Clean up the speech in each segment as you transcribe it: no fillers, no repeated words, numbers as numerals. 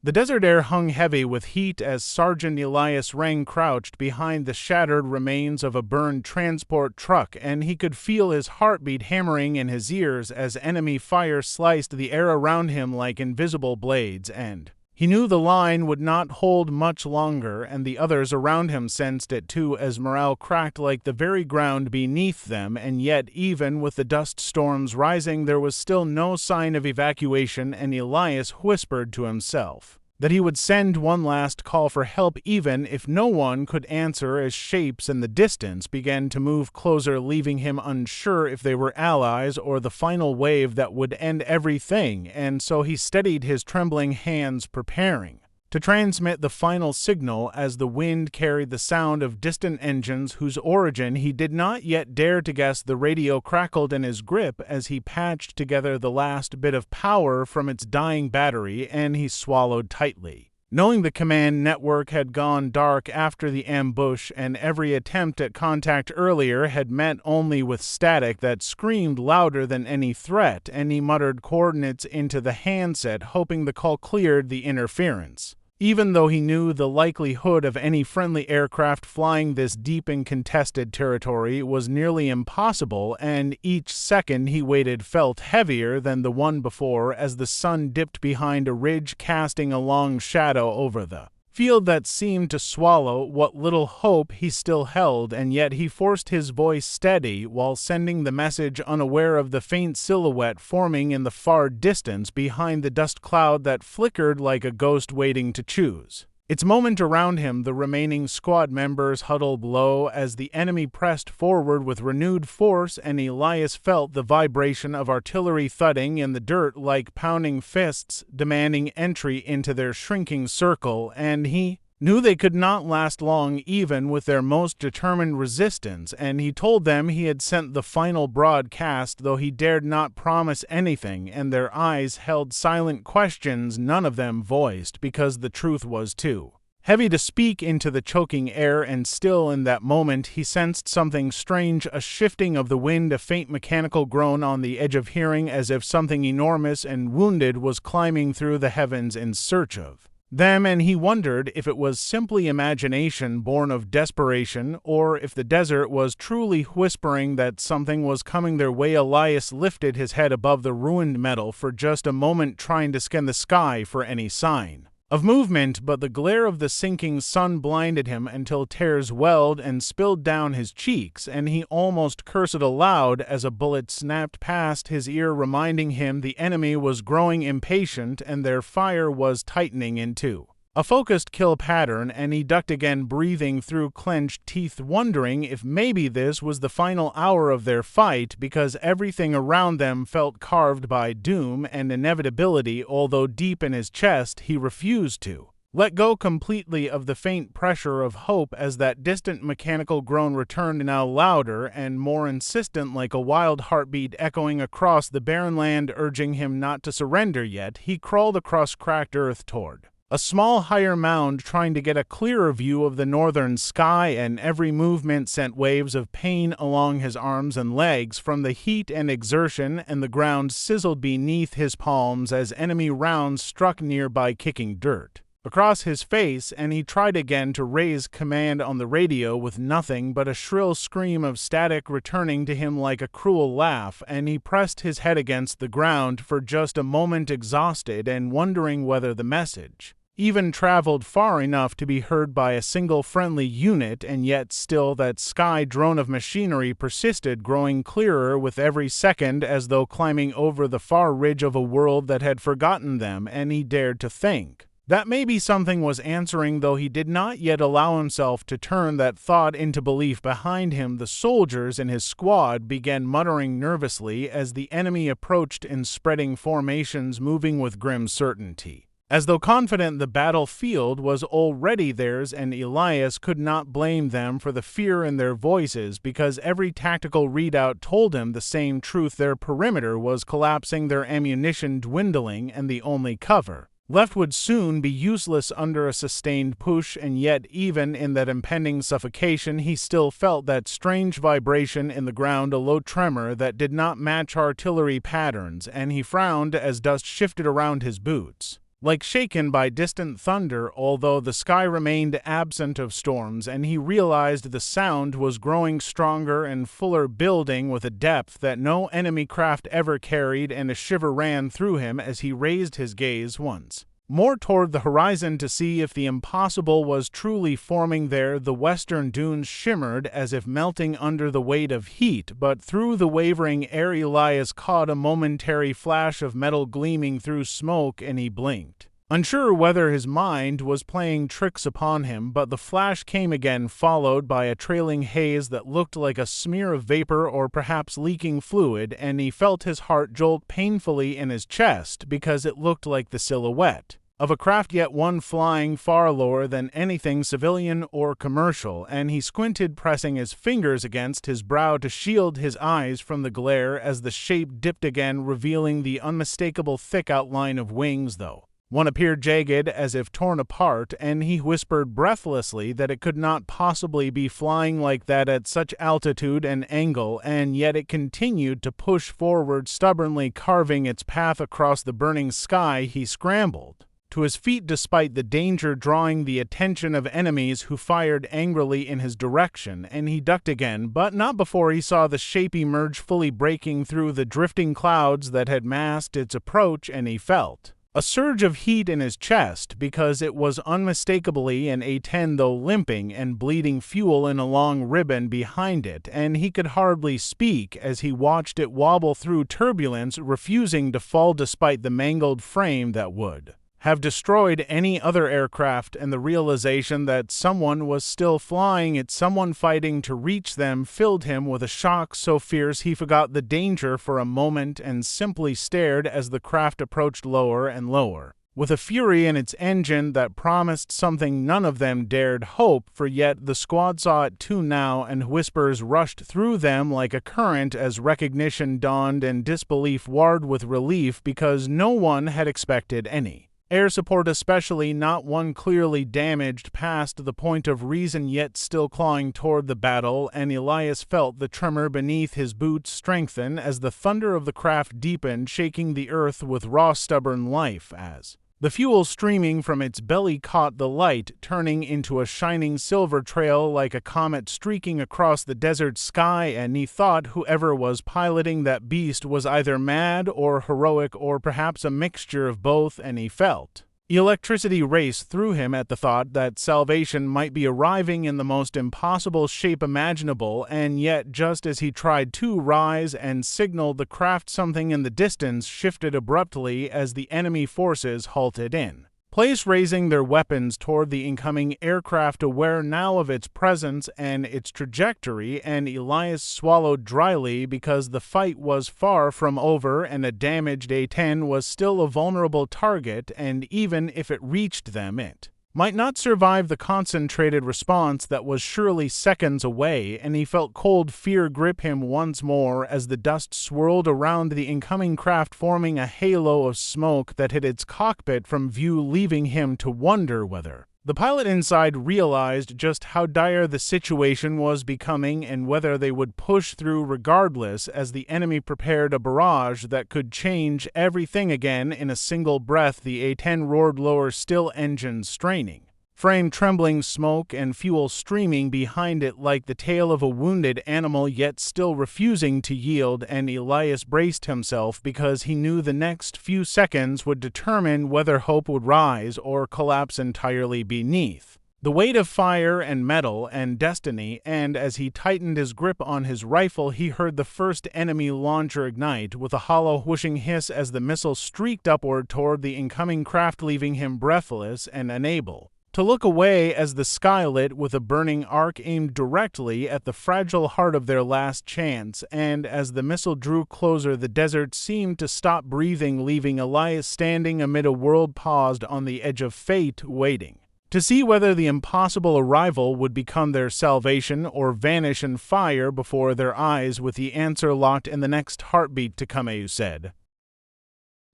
The desert air hung heavy with heat as Sergeant Elias Rang crouched behind the shattered remains of a burned transport truck, and he could feel his heartbeat hammering in his ears as enemy fire sliced the air around him like invisible blades, and he knew the line would not hold much longer, and the others around him sensed it too as morale cracked like the very ground beneath them, and yet even with the dust storms rising there was still no sign of evacuation, and Elias whispered to himself that he would send one last call for help even if no one could answer as shapes in the distance began to move closer, leaving him unsure if they were allies or the final wave that would end everything, and so he steadied his trembling hands preparing to transmit the final signal as the wind carried the sound of distant engines whose origin he did not yet dare to guess. The radio crackled in his grip as he patched together the last bit of power from its dying battery, and he swallowed tightly, knowing the command network had gone dark after the ambush, and every attempt at contact earlier had met only with static that screamed louder than any threat, and he muttered coordinates into the handset, hoping the call cleared the interference. Even though he knew the likelihood of any friendly aircraft flying this deep in contested territory was nearly impossible, and each second he waited felt heavier than the one before as the sun dipped behind a ridge, casting a long shadow over the field that seemed to swallow what little hope he still held, and yet he forced his voice steady while sending the message, unaware of the faint silhouette forming in the far distance behind the dust cloud that flickered like a ghost waiting to choose its moment around him. The remaining squad members huddled low as the enemy pressed forward with renewed force, and Elias felt the vibration of artillery thudding in the dirt like pounding fists demanding entry into their shrinking circle, and he knew they could not last long even with their most determined resistance, and he told them he had sent the final broadcast, though he dared not promise anything, and their eyes held silent questions, none of them voiced, because the truth was too heavy to speak into the choking air. And still in that moment he sensed something strange, a shifting of the wind, a faint mechanical groan on the edge of hearing, as if something enormous and wounded was climbing through the heavens in search of them, and he wondered if it was simply imagination born of desperation, or if the desert was truly whispering that something was coming their way. Elias lifted his head above the ruined metal for just a moment, trying to scan the sky for any sign of movement, but the glare of the sinking sun blinded him until tears welled and spilled down his cheeks, and he almost cursed aloud as a bullet snapped past his ear, reminding him the enemy was growing impatient and their fire was tightening into a focused kill pattern, and he ducked again, breathing through clenched teeth, wondering if maybe this was the final hour of their fight, because everything around them felt carved by doom and inevitability, although deep in his chest he refused to let go completely of the faint pressure of hope as that distant mechanical groan returned, now louder and more insistent, like a wild heartbeat echoing across the barren land, urging him not to surrender yet. He crawled across cracked earth toward a small higher mound, trying to get a clearer view of the northern sky, and every movement sent waves of pain along his arms and legs from the heat and exertion, and the ground sizzled beneath his palms as enemy rounds struck nearby, kicking dirt across his face, and he tried again to raise command on the radio with nothing but a shrill scream of static returning to him like a cruel laugh, and he pressed his head against the ground for just a moment, exhausted and wondering whether the message even traveled far enough to be heard by a single friendly unit, and yet still that sky drone of machinery persisted, growing clearer with every second, as though climbing over the far ridge of a world that had forgotten them, and he dared to think that maybe something was answering, though he did not yet allow himself to turn that thought into belief. Behind him, the soldiers in his squad began muttering nervously as the enemy approached in spreading formations, moving with grim certainty, as though confident the battlefield was already theirs, and Elias could not blame them for the fear in their voices, because every tactical readout told him the same truth: their perimeter was collapsing, their ammunition dwindling, and the only cover left would soon be useless under a sustained push. And yet, even in that impending suffocation, he still felt that strange vibration in the ground, a low tremor that did not match artillery patterns, and he frowned as dust shifted around his boots. like shaken by distant thunder, although the sky remained absent of storms, and he realized the sound was growing stronger and fuller, building with a depth that no enemy craft ever carried, and a shiver ran through him as he raised his gaze once more toward the horizon to see if the impossible was truly forming there. The western dunes shimmered as if melting under the weight of heat, but through the wavering air Elias caught a momentary flash of metal gleaming through smoke, and he blinked, unsure whether his mind was playing tricks upon him. But the flash came again, followed by a trailing haze that looked like a smear of vapor or perhaps leaking fluid, and he felt his heart jolt painfully in his chest because it looked like the silhouette of a craft, yet one flying far lower than anything civilian or commercial, and he squinted, pressing his fingers against his brow to shield his eyes from the glare as the shape dipped again, revealing the unmistakable thick outline of wings, though one appeared jagged as if torn apart, and he whispered breathlessly that it could not possibly be flying like that at such altitude and angle, and yet it continued to push forward, stubbornly carving its path across the burning sky. He scrambled to his feet despite the danger, drawing the attention of enemies who fired angrily in his direction, and he ducked again, but not before he saw the shape emerge, fully breaking through the drifting clouds that had masked its approach, and he felt a surge of heat in his chest because it was unmistakably an A10, though limping and bleeding fuel in a long ribbon behind it, and he could hardly speak as he watched it wobble through turbulence, refusing to fall despite the mangled frame that would have destroyed any other aircraft, and the realization that someone was still flying it, someone fighting to reach them, filled him with a shock so fierce he forgot the danger for a moment and simply stared as the craft approached lower and lower, with a fury in its engine that promised something none of them dared hope for. Yet the squad saw it too now, and whispers rushed through them like a current as recognition dawned and disbelief warred with relief, because no one had expected any air support, especially not one clearly damaged past the point of reason, yet still clawing toward the battle. And Elias felt the tremor beneath his boots strengthen as the thunder of the craft deepened, shaking the earth with raw, stubborn life as the fuel streaming from its belly caught the light, turning into a shining silver trail like a comet streaking across the desert sky. And he thought whoever was piloting that beast was either mad or heroic, or perhaps a mixture of both, and he felt electricity race through him at the thought that salvation might be arriving in the most impossible shape imaginable. And yet, just as he tried to rise and signal, the craft, something in the distance, shifted abruptly as the enemy forces halted in place, raising their weapons toward the incoming aircraft, aware now of its presence and its trajectory. And Elias swallowed dryly because the fight was far from over, and a damaged A10 was still a vulnerable target, and even if it reached them, it might not survive the concentrated response that was surely seconds away. And he felt cold fear grip him once more as the dust swirled around the incoming craft, forming a halo of smoke that hid its cockpit from view, leaving him to wonder whether the pilot inside realized just how dire the situation was becoming, and whether they would push through regardless, as the enemy prepared a barrage that could change everything again in a single breath. The A10 roared lower, still, engines straining, frame trembling, smoke and fuel streaming behind it like the tail of a wounded animal, yet still refusing to yield. And Elias braced himself because he knew the next few seconds would determine whether hope would rise or collapse entirely beneath the weight of fire and metal and destiny. And as he tightened his grip on his rifle, he heard the first enemy launcher ignite with a hollow whooshing hiss as the missile streaked upward toward the incoming craft, leaving him breathless and unable to look away as the sky lit with a burning arc aimed directly at the fragile heart of their last chance. And as the missile drew closer, the desert seemed to stop breathing, leaving Elias standing amid a world paused on the edge of fate, waiting to see whether the impossible arrival would become their salvation or vanish in fire before their eyes, with the answer locked in the next heartbeat to come, you said.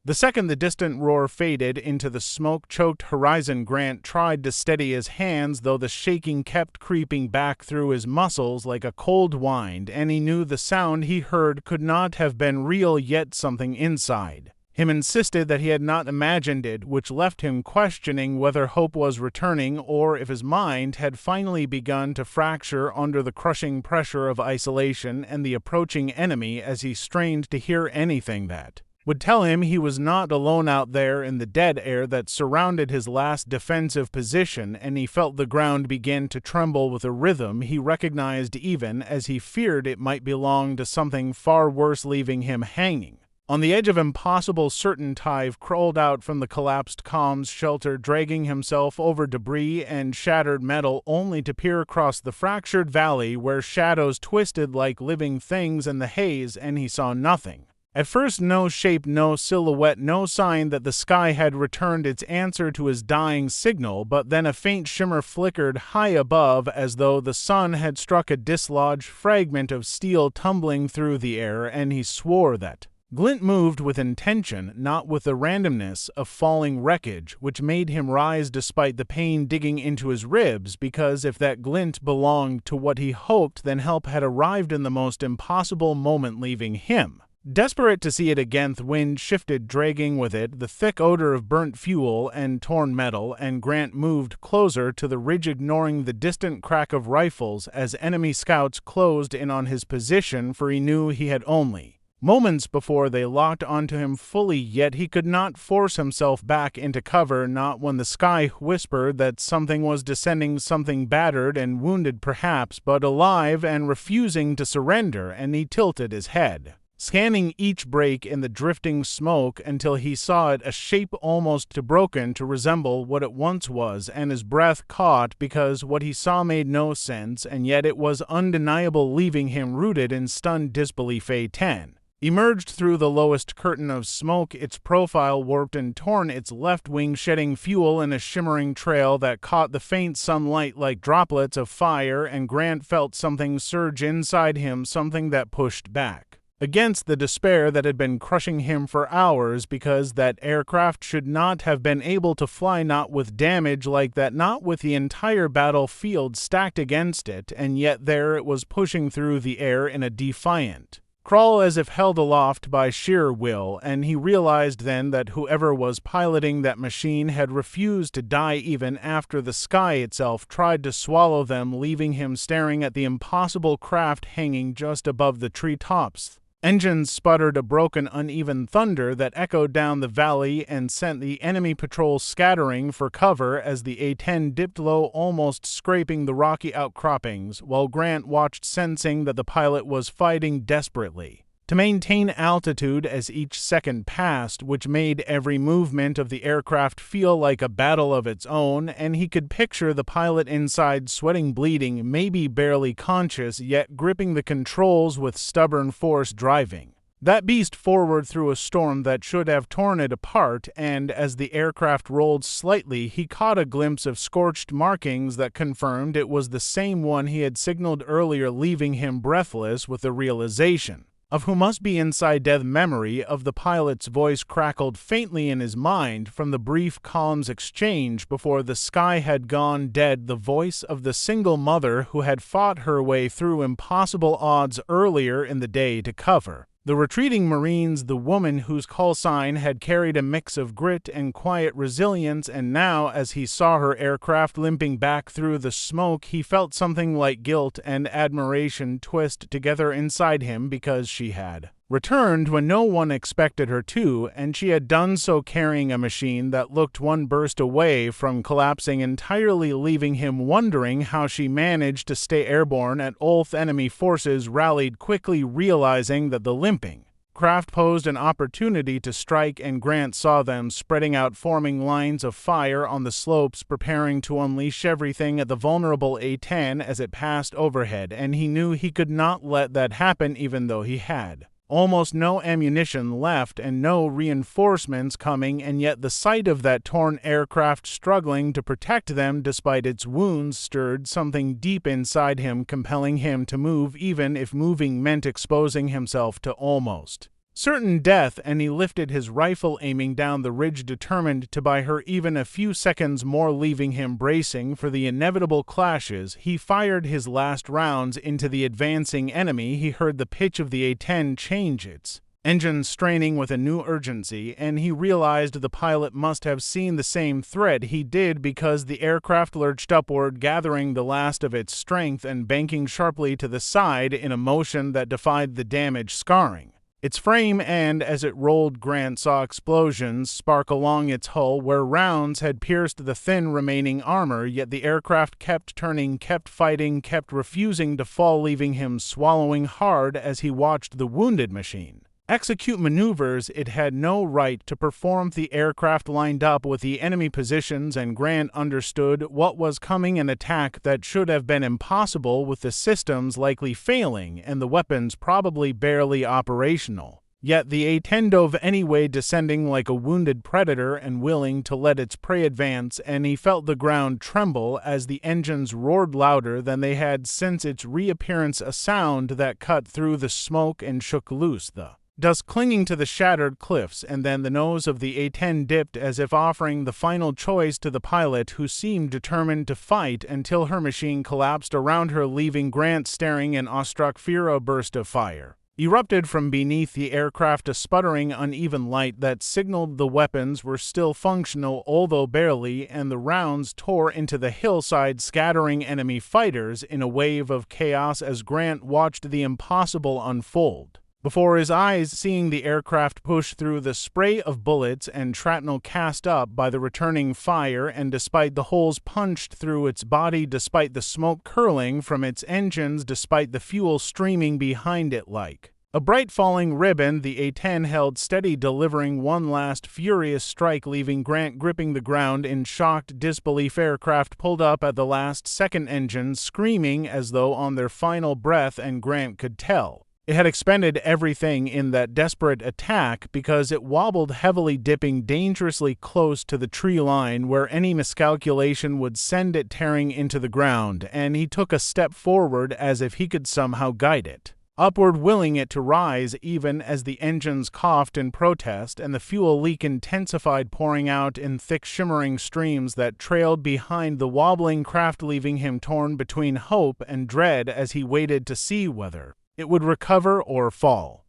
The second the distant roar faded into the smoke-choked horizon, Grant tried to steady his hands, though the shaking kept creeping back through his muscles like a cold wind, and he knew the sound he heard could not have been real, yet something inside Him insisted that he had not imagined it, which left him questioning whether hope was returning or if his mind had finally begun to fracture under the crushing pressure of isolation and the approaching enemy as he strained to hear anything that would tell him he was not alone out there in the dead air that surrounded his last defensive position, and he felt the ground begin to tremble with a rhythm he recognized even as he feared it might belong to something far worse, leaving him hanging. On the edge of impossible certain, Tive crawled out from the collapsed comms shelter, dragging himself over debris and shattered metal only to peer across the fractured valley where shadows twisted like living things in the haze, and he saw nothing. At first, no shape, no silhouette, no sign that the sky had returned its answer to his dying signal, but then a faint shimmer flickered high above as though the sun had struck a dislodged fragment of steel tumbling through the air, and he swore that glint moved with intention, not with the randomness of falling wreckage, which made him rise despite the pain digging into his ribs, because if that glint belonged to what he hoped, then help had arrived in the most impossible moment, leaving him desperate to see it again. The wind shifted, dragging with it the thick odor of burnt fuel and torn metal, and Grant moved closer to the ridge, ignoring the distant crack of rifles as enemy scouts closed in on his position, for he knew he had only moments before they locked onto him fully, yet he could not force himself back into cover, not when the sky whispered that something was descending, something battered and wounded perhaps, but alive and refusing to surrender, and he tilted his head, scanning each break in the drifting smoke until he saw it, a shape almost too broken to resemble what it once was, and his breath caught because what he saw made no sense, and yet it was undeniable, leaving him rooted in stunned disbelief. A10 emerged through the lowest curtain of smoke, its profile warped and torn, its left wing shedding fuel in a shimmering trail that caught the faint sunlight like droplets of fire, and Grant felt something surge inside him, something that pushed back against the despair that had been crushing him for hours, because that aircraft should not have been able to fly, not with damage like that, not with the entire battlefield stacked against it, and yet there it was, pushing through the air in a defiant crawl as if held aloft by sheer will, and he realized then that whoever was piloting that machine had refused to die even after the sky itself tried to swallow them, leaving him staring at the impossible craft hanging just above the treetops. Engines sputtered a broken, uneven thunder that echoed down the valley and sent the enemy patrol scattering for cover as the A-10 dipped low, almost scraping the rocky outcroppings, while Grant watched, sensing that the pilot was fighting desperately to maintain altitude as each second passed, which made every movement of the aircraft feel like a battle of its own, and he could picture the pilot inside, sweating, bleeding, maybe barely conscious, yet gripping the controls with stubborn force, driving that beast forward through a storm that should have torn it apart. And as the aircraft rolled slightly, he caught a glimpse of scorched markings that confirmed it was the same one he had signaled earlier, leaving him breathless with the realization of who must be inside. Death memory of the pilot's voice crackled faintly in his mind from the brief comms exchange before the sky had gone dead, the voice of the single mother who had fought her way through impossible odds earlier in the day to cover the retreating Marines, the woman whose call sign had carried a mix of grit and quiet resilience, and now, as he saw her aircraft limping back through the smoke, he felt something like guilt and admiration twist together inside him, because she had returned when no one expected her to, and she had done so carrying a machine that looked one burst away from collapsing entirely, leaving him wondering how she managed to stay airborne at all. Enemy forces rallied quickly, realizing that the limping craft posed an opportunity to strike, and Grant saw them spreading out, forming lines of fire on the slopes, preparing to unleash everything at the vulnerable A-10 as it passed overhead, and he knew he could not let that happen, even though he had almost no ammunition left and no reinforcements coming, and yet the sight of that torn aircraft struggling to protect them despite its wounds stirred something deep inside him, compelling him to move, even if moving meant exposing himself to almost certain death, and he lifted his rifle, aiming down the ridge, determined to buy her even a few seconds more, leaving him bracing for the inevitable clashes. He fired his last rounds into the advancing enemy. He heard the pitch of the A-10 change its engines straining with a new urgency, and he realized the pilot must have seen the same threat he did because the aircraft lurched upward, gathering the last of its strength and banking sharply to the side in a motion that defied the damage scarring its frame, and as it rolled, Grant saw explosions spark along its hull where rounds had pierced the thin remaining armor, yet the aircraft kept turning, kept fighting, kept refusing to fall, leaving him swallowing hard as he watched the wounded machine execute maneuvers it had no right to perform. The aircraft lined up with the enemy positions, and Grant understood what was coming, an attack that should have been impossible with the systems likely failing and the weapons probably barely operational. Yet the A-10 dove anyway, descending like a wounded predator and willing to let its prey advance, and he felt the ground tremble as the engines roared louder than they had since its reappearance, a sound that cut through the smoke and shook loose the dust clinging to the shattered cliffs, and then the nose of the A-10 dipped as if offering the final choice to the pilot, who seemed determined to fight until her machine collapsed around her, leaving Grant staring in awestruck fear. A burst of fire erupted from beneath the aircraft, a sputtering, uneven light that signaled the weapons were still functional, although barely, and the rounds tore into the hillside, scattering enemy fighters in a wave of chaos as Grant watched the impossible unfold before his eyes, seeing the aircraft push through the spray of bullets and shrapnel cast up by the returning fire, and despite the holes punched through its body, despite the smoke curling from its engines, despite the fuel streaming behind it like a bright falling ribbon, the A-10 held steady, delivering one last furious strike, leaving Grant gripping the ground in shocked disbelief. Aircraft pulled up at the last second, engines screaming as though on their final breath, and Grant could tell it had expended everything in that desperate attack because it wobbled heavily, dipping dangerously close to the tree line where any miscalculation would send it tearing into the ground, and he took a step forward as if he could somehow guide it upward, willing it to rise even as the engines coughed in protest and the fuel leak intensified, pouring out in thick shimmering streams that trailed behind the wobbling craft, leaving him torn between hope and dread as he waited to see whether it would recover or fall.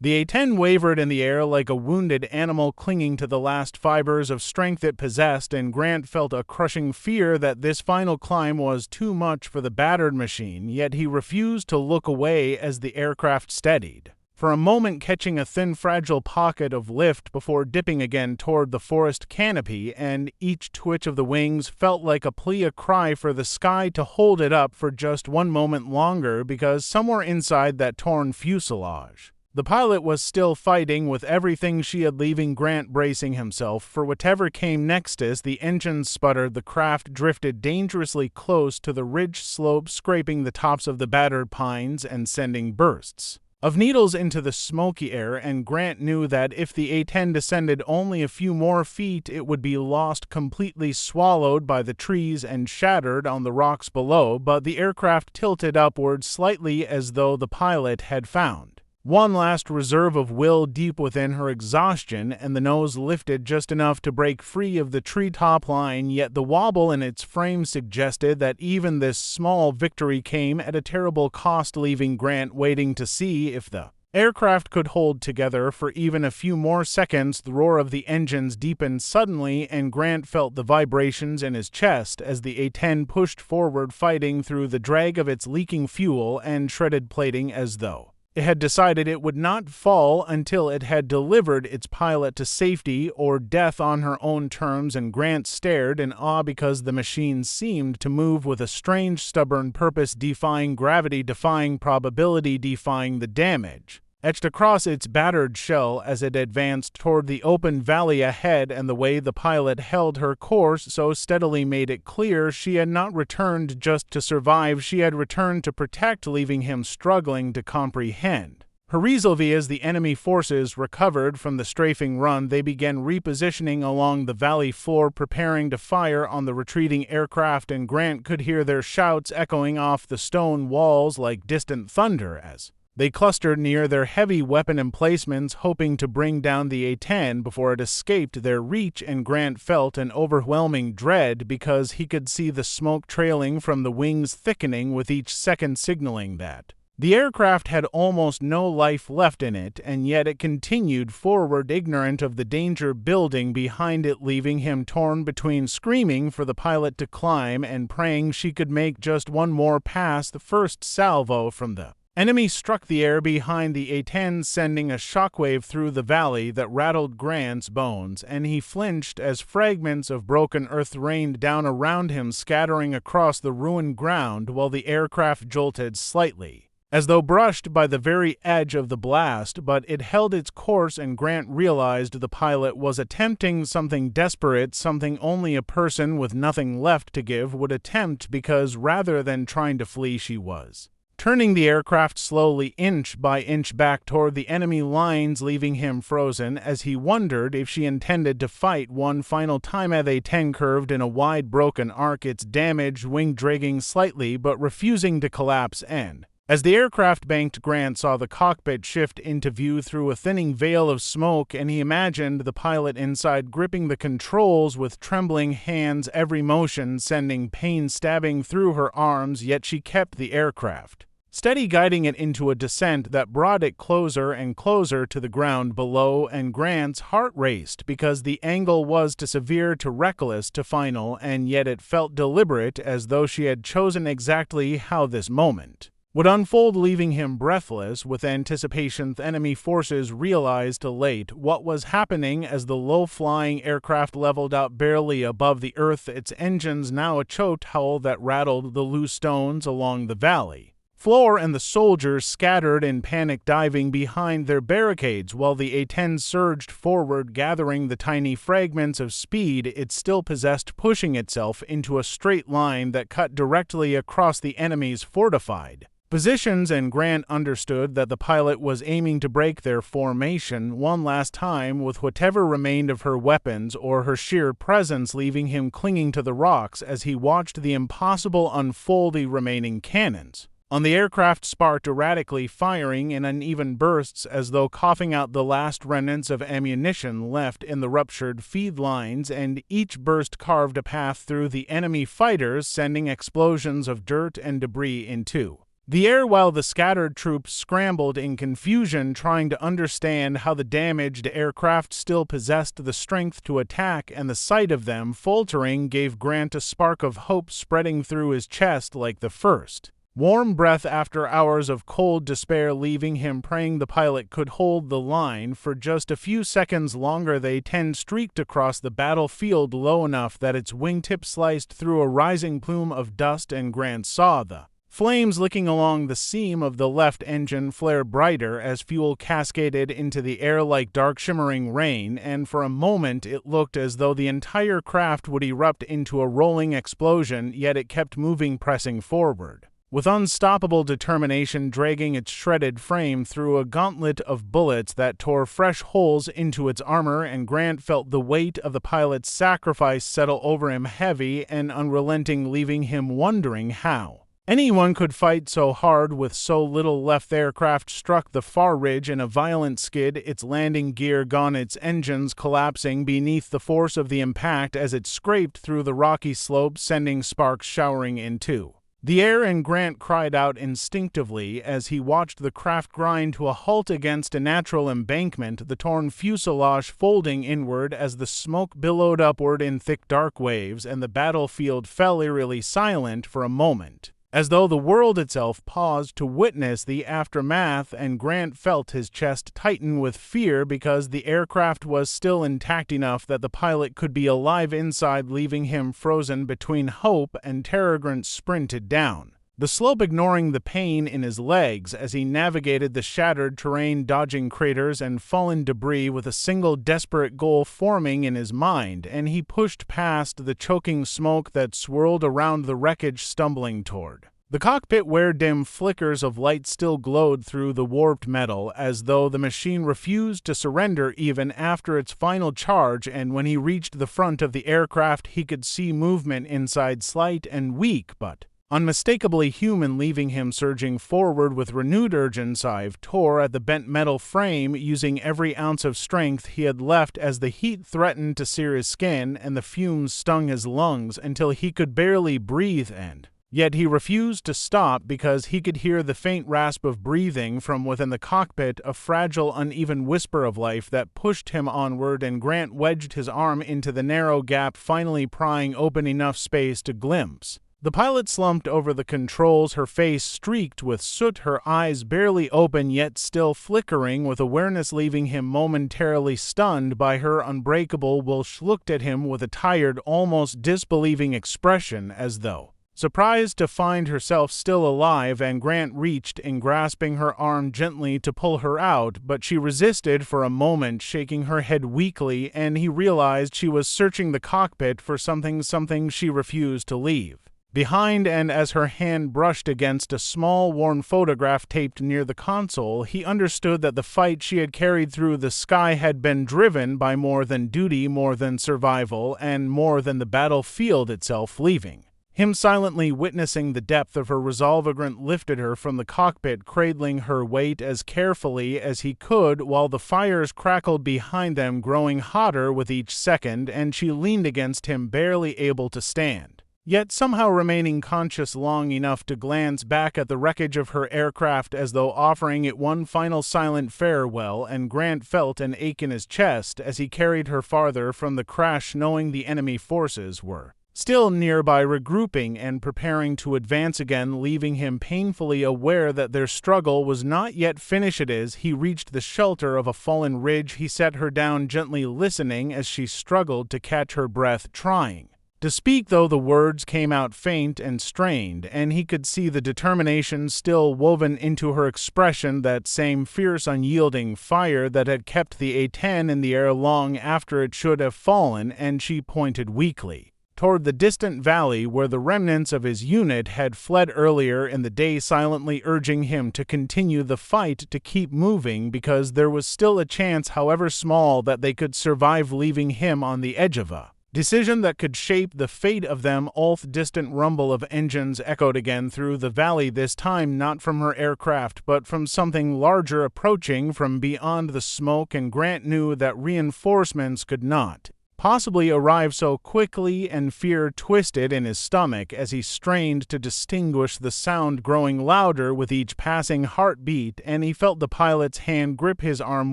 The A-10 wavered in the air like a wounded animal clinging to the last fibers of strength it possessed, and Grant felt a crushing fear that this final climb was too much for the battered machine, yet he refused to look away as the aircraft steadied, for a moment catching a thin fragile pocket of lift before dipping again toward the forest canopy, and each twitch of the wings felt like a plea, a cry for the sky to hold it up for just one moment longer, because somewhere inside that torn fuselage the pilot was still fighting with everything she had, leaving Grant bracing himself for whatever came next. As the engines sputtered, the craft drifted dangerously close to the ridge slope, scraping the tops of the battered pines and sending bursts of needles into the smoky air, and Grant knew that if the A-10 descended only a few more feet, it would be lost, completely swallowed by the trees and shattered on the rocks below. But the aircraft tilted upward slightly as though the pilot had found one last reserve of will deep within her exhaustion, and the nose lifted just enough to break free of the treetop line, yet the wobble in its frame suggested that even this small victory came at a terrible cost, leaving Grant waiting to see if the aircraft could hold together for even a few more seconds. The roar of the engines deepened suddenly, and Grant felt the vibrations in his chest as the A-10 pushed forward, fighting through the drag of its leaking fuel and shredded plating, as though it had decided it would not fall until it had delivered its pilot to safety or death on her own terms, and Grant stared in awe because the machine seemed to move with a strange, stubborn purpose, defying gravity, defying probability, defying the damage etched across its battered shell as it advanced toward the open valley ahead, and the way the pilot held her course so steadily made it clear she had not returned just to survive, she had returned to protect, leaving him struggling to comprehend her resolve. As the enemy forces recovered from the strafing run, they began repositioning along the valley floor, preparing to fire on the retreating aircraft, and Grant could hear their shouts echoing off the stone walls like distant thunder as they clustered near their heavy weapon emplacements, hoping to bring down the A-10 before it escaped their reach, and Grant felt an overwhelming dread because he could see the smoke trailing from the wings thickening with each second, signaling that The aircraft had almost no life left in it, and yet it continued forward ignorant of the danger building behind it, leaving him torn between screaming for the pilot to climb and praying she could make just one more pass. The first salvo from the enemy struck the air behind the A-10, sending a shockwave through the valley that rattled Grant's bones, and he flinched as fragments of broken earth rained down around him, scattering across the ruined ground while the aircraft jolted slightly, as though brushed by the very edge of the blast, but it held its course, and Grant realized the pilot was attempting something desperate, something only a person with nothing left to give would attempt, because rather than trying to flee, she was turning the aircraft slowly, inch by inch, back toward the enemy lines, leaving him frozen as he wondered if she intended to fight one final time. As A-10 curved in a wide broken arc, its damaged wing dragging slightly but refusing to collapse, and as the aircraft banked, Grant saw the cockpit shift into view through a thinning veil of smoke, and he imagined the pilot inside gripping the controls with trembling hands, every motion sending pain stabbing through her arms, yet she kept the aircraft steady, guiding it into a descent that brought it closer and closer to the ground below, and Grant's heart raced because the angle was too severe, too reckless, too final, and yet it felt deliberate, as though she had chosen exactly how this moment would unfold, leaving him breathless with anticipation. The enemy forces realized too late what was happening as the low-flying aircraft leveled out barely above the earth, its engines now a choked howl that rattled the loose stones along the valley floor, and the soldiers scattered in panic, diving behind their barricades while the A-10 surged forward, gathering the tiny fragments of speed it still possessed, pushing itself into a straight line that cut directly across the enemy's fortified positions, and Grant understood that the pilot was aiming to break their formation one last time with whatever remained of her weapons or her sheer presence, leaving him clinging to the rocks as he watched the impossible unfold. The remaining cannons on the aircraft sparked erratically, firing in uneven bursts as though coughing out the last remnants of ammunition left in the ruptured feed lines, and each burst carved a path through the enemy fighters, sending explosions of dirt and debris into the air, while the scattered troops scrambled in confusion, trying to understand how the damaged aircraft still possessed the strength to attack, and the sight of them faltering gave Grant a spark of hope spreading through his chest like the first warm breath after hours of cold despair, leaving him praying the pilot could hold the line for just a few seconds longer. The A-10 streaked across the battlefield low enough that its wingtip sliced through a rising plume of dust, and Grant saw the flames licking along the seam of the left engine flare brighter as fuel cascaded into the air like dark shimmering rain, and for a moment it looked as though the entire craft would erupt into a rolling explosion, yet it kept moving, pressing forward with unstoppable determination, dragging its shredded frame through a gauntlet of bullets that tore fresh holes into its armor, and Grant felt the weight of the pilot's sacrifice settle over him heavy and unrelenting, leaving him wondering how anyone could fight so hard with so little left. The aircraft struck the far ridge in a violent skid, its landing gear gone, its engines collapsing beneath the force of the impact as it scraped through the rocky slopes, sending sparks showering into the air, and Grant cried out instinctively as he watched the craft grind to a halt against a natural embankment, the torn fuselage folding inward as the smoke billowed upward in thick dark waves, and the battlefield fell eerily silent for a moment, as though the world itself paused to witness the aftermath, and Grant felt his chest tighten with fear because the aircraft was still intact enough that the pilot could be alive inside, leaving him frozen between hope and terror. Grant sprinted down the slope, ignoring the pain in his legs as he navigated the shattered terrain, dodging craters and fallen debris with a single desperate goal forming in his mind, and he pushed past the choking smoke that swirled around the wreckage, stumbling toward the cockpit where dim flickers of light still glowed through the warped metal, as though the machine refused to surrender even after its final charge. And when he reached the front of the aircraft, he could see movement inside, slight and weak but unmistakably human, leaving him surging forward with renewed urgency. Tore at the bent metal frame, using every ounce of strength he had left as the heat threatened to sear his skin and the fumes stung his lungs until he could barely breathe, and Yet he refused to stop because he could hear the faint rasp of breathing from within the cockpit, a fragile, uneven whisper of life that pushed him onward, and Grant wedged his arm into the narrow gap, finally prying open enough space to glimpse. The pilot slumped over the controls, her face streaked with soot, her eyes barely open yet still flickering with awareness, leaving him momentarily stunned by her unbreakable will. She looked at him with a tired, almost disbelieving expression, as though surprised to find herself still alive, and Grant reached in, grasping her arm gently to pull her out, but she resisted for a moment, shaking her head weakly, and he realized she was searching the cockpit for something she refused to leave behind. And as her hand brushed against a small worn photograph taped near the console, he understood that the fight she had carried through the sky had been driven by more than duty, more than survival, and more than the battlefield itself, leaving him silently witnessing the depth of her resolve. Grant lifted her from the cockpit, cradling her weight as carefully as he could while the fires crackled behind them, growing hotter with each second, and she leaned against him, barely able to stand, yet somehow remaining conscious long enough to glance back at the wreckage of her aircraft as though offering it one final silent farewell. And Grant felt an ache in his chest as he carried her farther from the crash, knowing the enemy forces were still nearby, regrouping and preparing to advance again, leaving him painfully aware that their struggle was not yet finished. As he reached the shelter of a fallen ridge, he set her down gently, listening as she struggled to catch her breath, trying to speak, though the words came out faint and strained, and he could see the determination still woven into her expression, that same fierce, unyielding fire that had kept the A-10 in the air long after it should have fallen. And she pointed weakly toward the distant valley where the remnants of his unit had fled earlier in the day, silently urging him to continue the fight, to keep moving, because there was still a chance, however small, that they could survive, leaving him on the edge of a decision that could shape the fate of them all. The distant rumble of engines echoed again through the valley, this time not from her aircraft, but from something larger approaching from beyond the smoke, and Grant knew that reinforcements could not possibly arrive so quickly, and fear twisted in his stomach as he strained to distinguish the sound, growing louder with each passing heartbeat, and he felt the pilot's hand grip his arm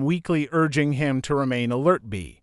weakly, urging him to remain alert. Be